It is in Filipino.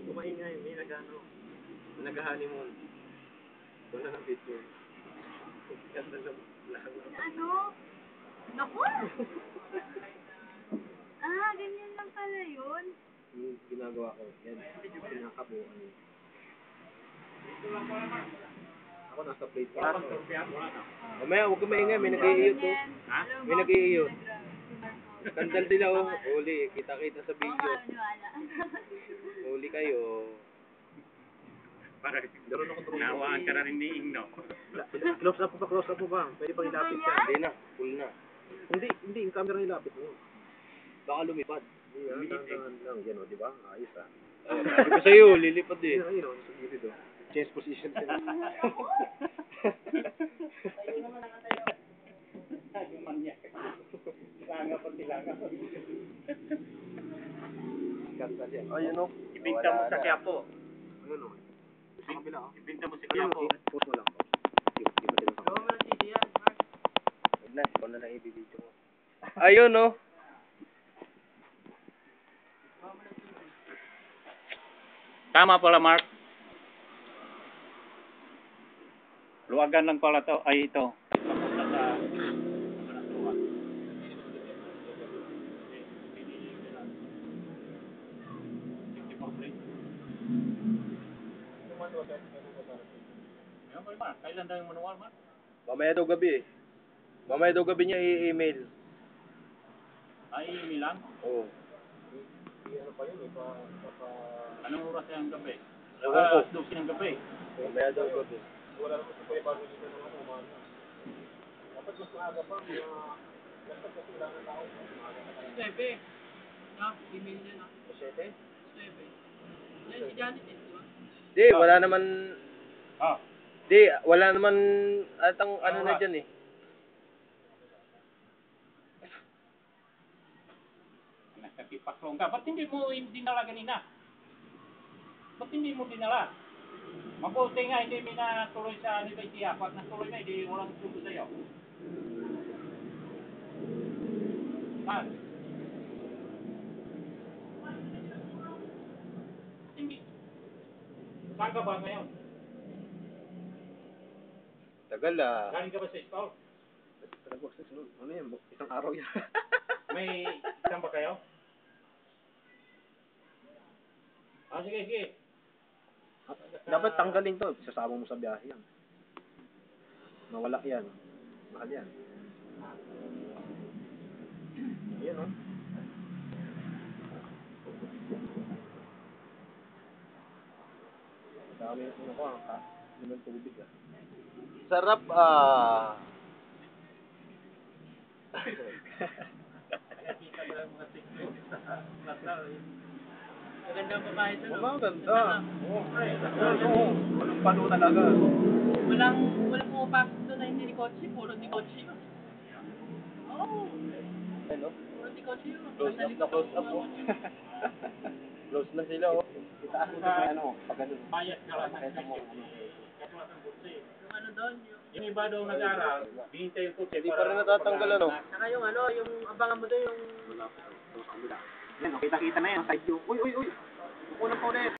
Kumain nga yun, may nag-honeymoon. Wala ng picture. Ganda lang. Ano? Naku! Ganyan lang pala yun. Yung ginagawa ko, yan. Pinakabuan yun. Ako nasa plate pa. Mamaya, huwag ka maingay. May nag-iiyot to. Ha? May nag-iiyot. Kandal din ako. Huli. Kita-kita sa video. Huli kayo. Parang nawaan ka na rin ni Ingno. Close up po ba? Pwede pang ilapit ka. Hindi na. Full na. Hindi. Yung camera nilapit mo. Baka lumipad. Tangan lang. Yan o, di ba? Ayos ah. Sabi ko sa'yo, lilipad eh. Ayun o, sa gilid o. Change position sila. Yung manyak. Tilanga pa tilanga. Ganda siya. Ayun o. Ibinta mo sa Quiapo. Ayun o. Sa kabila o. Ibinta mo sa Quiapo. Post mo lang. Di ba sila sa kabila? Huwag na. Ikaw na lang ibibidyo mo. Ayun o. Tama pala, Mark. Luwagan lang pala to. Ay, ito. Papunta sa Manatuan. Kailan daw yung manual, Mark? Mamaya daw gabi eh. Mamaya daw gabi niya i-email. Ay, email lang? Oo. Anong oras yung gabi? Ewan ko. 12 ng gabi. Mamaya daw gabi. Wala naman sa bago dito ng umaga. Dapat mas maaga pa, dapat mas ilang ng tao. Sebe. Na, email niya na. Siyete? Sebe. Yan, si Janet eh, di ba? Di, wala naman... Ah. Di, wala naman atang ano na dyan eh. Nagkatipaklong ka. Ba't hindi mo dinala kanina? Ba't hindi mo dinala? Mabuti nga, hindi mo natuloy sa Libertia. Pag natuloy na, hindi walang sulo sa'yo. Ah. Hindi. Saan ka ba ngayon? Tagal ah. Galing ka ba sa store? Ano yan? Isang araw yan. May isang ba kayo? Ah, sige, sige. Dapat tanggalin to. Sasama mo sa biyahe yan. Nawala yan. Mahal yan. Ayan o. Dami ano ko ah. Limang tubig ah. Sarap ah. Maganda ang babae doon. Maganda. Oo. Walang pano talaga. Walang pumapasok doon na hindi ni Kochi. Puro ni Kochi. Oh. Hello? Puro ni Kochi yun. Close up na close up oh. Close na sila oh. Itaas mo na ano. Pag ano. Bayad ka lang. Pakita mo ano. Yung ano doon, Yung iba daw nag-aaral, hihintay yung kutsi. Hindi pa rin natatanggal ano. saka yung ano, yung abangan mo doon yung Yan, kita-kita na yan. Side view. Uy! Kukunan pa ulit.